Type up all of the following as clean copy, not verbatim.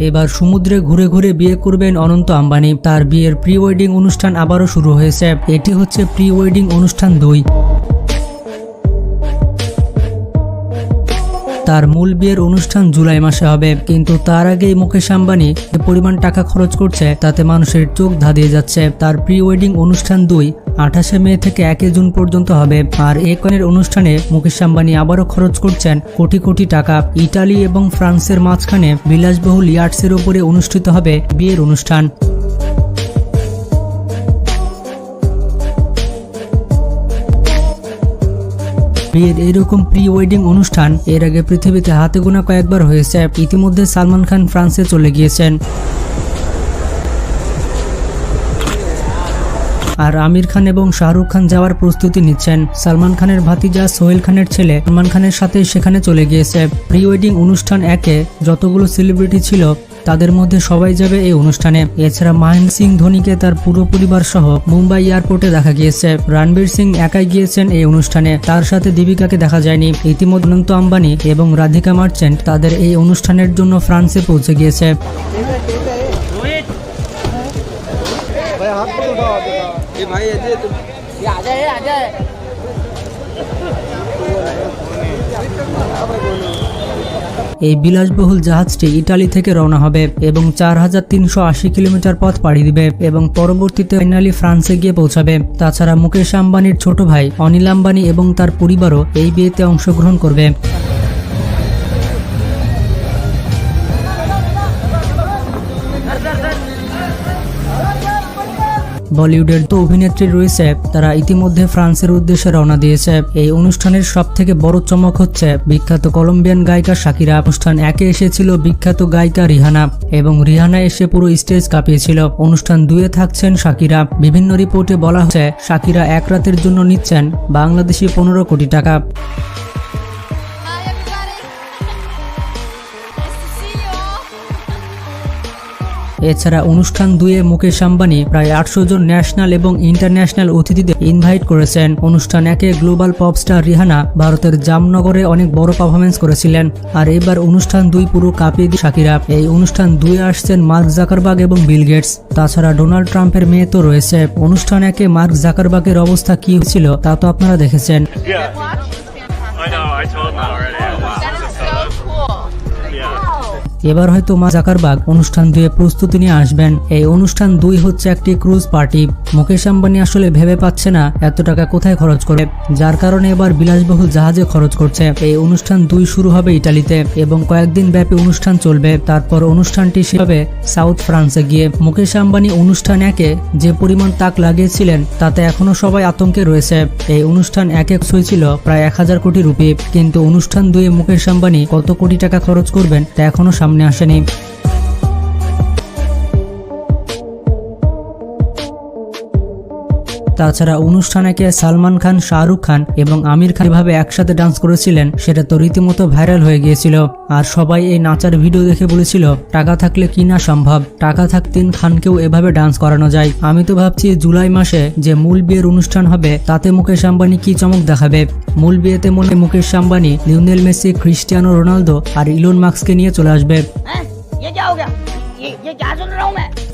এবার সমুদ্রে ঘুরে ঘুরে বিয়ে করবেন অনন্ত আম্বানি। তার বিয়ের প্রি ওয়েডিং অনুষ্ঠান আবারও শুরু হয়েছে। এটি হচ্ছে প্রি ওয়েডিং অনুষ্ঠান 2। তার মূল বিয়ের অনুষ্ঠান জুলাই মাসে হবে, কিন্তু তার আগেই মুকেশ আম্বানি যে পরিমাণ টাকা খরচ করছে তাতে মানুষের চোখ ধাঁধিয়ে যাচ্ছে। তার প্রি ওয়েডিং অনুষ্ঠান 2 28 মে থেকে 1 জুন পর্যন্ত হবে। আর এই কনের অনুষ্ঠানে মুকেশ আম্বানি আবারও খরচ করছেন কোটি কোটি টাকা। ইটালি এবং ফ্রান্সের মাঝখানে বিলাসবহুল ইয়াটসের উপরে অনুষ্ঠিত হবে বিয়ের অনুষ্ঠান। বিয়ের এইরকম প্রি ওয়েডিং অনুষ্ঠান এর আগে পৃথিবীতে হাতে গোনা কয়েকবার হয়েছে। ইতিমধ্যে সালমান খান ফ্রান্সে চলে গিয়েছেন, আর আমির খান এবং শাহরুখ খান যাওয়ার প্রস্তুতি নিচ্ছেন। সালমান খানের ভাতিজা সোহেল খানের ছেলে সালমান খানের সাথে সেখানে চলে গিয়েছে। প্রি ওয়েডিং অনুষ্ঠান 1-এ যতগুলো সেলিব্রিটি ছিল তাদের মধ্যে সবাই যাবে এই অনুষ্ঠানে। এছাড়া মহেন্দ্র সিং ধোনিকে তার পুরো পরিবার সহ মুম্বাই এয়ারপোর্টে দেখা গিয়েছে। রণবীর সিং একাই গিয়েছেন এই অনুষ্ঠানে, তার সাথে দীপিকাকে দেখা যায়নি। ইতিমধ্যে অনন্ত আম্বানি এবং রাধিকা মার্চেন্ট তাদের এই অনুষ্ঠানের জন্য ফ্রান্সে পৌঁছে গিয়েছে। এই বিলাসবহুল জাহাজটি ইটালি থেকে রওনা হবে এবং 4380 কিলোমিটার পথ পাড়ি দিবে এবং পরবর্তীতে ফাইনালি ফ্রান্সে গিয়ে পৌঁছাবে। তাছাড়া মুকেশ আম্বানির ছোট ভাই অনিল আম্বানি এবং তার পরিবারও এই বিয়েতে অংশগ্রহণ করবে। বলিউডের তো অভিনেত্রী রয়েছে, তারা ইতিমধ্যে ফ্রান্সের উদ্দেশ্যে রওনা দিয়েছে। এই অনুষ্ঠানের সবথেকে বড় চমক হচ্ছে বিখ্যাত কলম্বিয়ান গায়িকা শাকিরা। অনুষ্ঠান 1-এ এসেছিল বিখ্যাত গায়িকা রিহানা এবং রিহানা এসে পুরো স্টেজ কাঁপিয়েছিল। অনুষ্ঠান 2-এ থাকছেন শাকিরা। বিভিন্ন রিপোর্টে বলা হচ্ছে শাকিরা 1 রাতের জন্য নিচ্ছেন বাংলাদেশি 15 কোটি টাকা। এছাড়া অনুষ্ঠান 2-এ মুকেশ আম্বানি প্রায় 800 জন ন্যাশনাল এবং ইন্টারন্যাশনাল অতিথিদের ইনভাইট করেছেন। অনুষ্ঠান 1-এ গ্লোবাল পপ স্টার রিহানা ভারতের জামনগরে অনেক বড় পারফরমেন্স করেছিলেন, আর এবার অনুষ্ঠান 2 পুরো কাঁপিয়ে দিয়ে শাকিরা। এই অনুষ্ঠান 2-এ আসছেন মার্ক জাকারবার্গ এবং বিল গেটস। তাছাড়া ডোনাল্ড ট্রাম্পের মেয়ে তো রয়েছে। অনুষ্ঠান 1-এ মার্ক জাকারবার্গের অবস্থা কি হয়েছিল তা তো আপনারা দেখেছেন। এবার হয়তো মার্ক জাকারবার্গ অনুষ্ঠান 2-এ প্রস্তুতি নিয়ে আসবেন। এই অনুষ্ঠান 2 হচ্ছে একটি ক্রুজ পার্টি। মুকেশ আম্বানি আসলে ভেবে পাচ্ছে না এত টাকা কোথায় খরচ করে, যার কারণে এবার বিলাসবহুল জাহাজে খরচ করছে। এই অনুষ্ঠান 2 শুরু হবে ইটালিতে এবং কয়েকদিন ব্যাপী অনুষ্ঠান চলবে। তারপর অনুষ্ঠানটি শেষ হবে সাউথ ফ্রান্সে গিয়ে। মুকেশ আম্বানি অনুষ্ঠান 1-এ যে পরিমাণ তাক লাগিয়েছিলেন তাতে এখনো সবাই আতঙ্কে রয়েছে। এই অনুষ্ঠান 1-এ হয়েছিল প্রায় 1000 কোটি রুপি, কিন্তু অনুষ্ঠান 2-এ মুকেশ আম্বানি কত কোটি টাকা খরচ করবেন তা এখনো সামনে আসেনি। তাছাড়া অনুষ্ঠান 1-এ সালমান খান, শাহরুখ খান এবং আমির খান এভাবে একসাথে ডান্স করেছিলেন, সেটা তো রীতিমতো ভাইরাল হয়ে গিয়েছিল। আর সবাই এই নাচার ভিডিও দেখে বলেছিল টাকা থাকলে কি না সম্ভব, টাকা থাকতেন খানকেও এভাবে ডান্স করানো যায়। আমি তো ভাবছি জুলাই মাসে যে মূল বিয়ের অনুষ্ঠান হবে তাতে মুকেশ আম্বানি কি চমক দেখাবে। মূল বিয়েতে মনে Mukesh Ambani, Lionel Messi, Cristiano Ronaldo আর ইলন মাস্ককে নিয়ে চলে আসবে।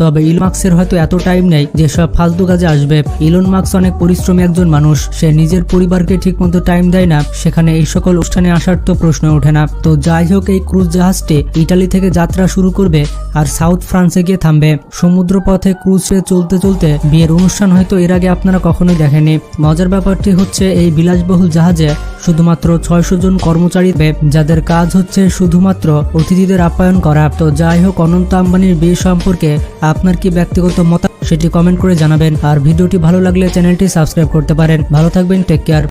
তবে ইলন মাস্কের হয়তো এত টাইম নেই যে সব ফালতু কাজে আসবে। ইলন মাস্ক অনেক পরিশ্রমী একজন মানুষ, সে নিজের পরিবারকে ঠিক মতো টাইম দেয় না, সেখানে এই সকল অনুষ্ঠানে আসার তো প্রশ্ন ওঠে না। তো যাই হোক, এই ক্রুজ জাহাজটি ইটালি থেকে যাত্রা শুরু করবে আর সাউথ ফ্রান্সে গিয়ে থামবে। সমুদ্র পথে ক্রুজে চলতে চলতে বিয়ের অনুষ্ঠান হয়তো এর আগে আপনারা কখনোই দেখেনি। মজার ব্যাপারটি হচ্ছে এই বিলাসবহুল জাহাজে শুধুমাত্র 600 জন কর্মচারী, যাদের কাজ হচ্ছে শুধুমাত্র অতিথিদের আপ্যায়ন করা। তো যাই হোক, অনন্ত আম্বানির বিয়ে সম্পর্কে আপনার কি ব্যক্তিগত মত সেটি কমেন্ট করে জানাবেন। আর ভিডিওটি ভালো লাগলে চ্যানেলটি সাবস্ক্রাইব করতে পারেন। ভালো থাকবেন, টেক কেয়ার।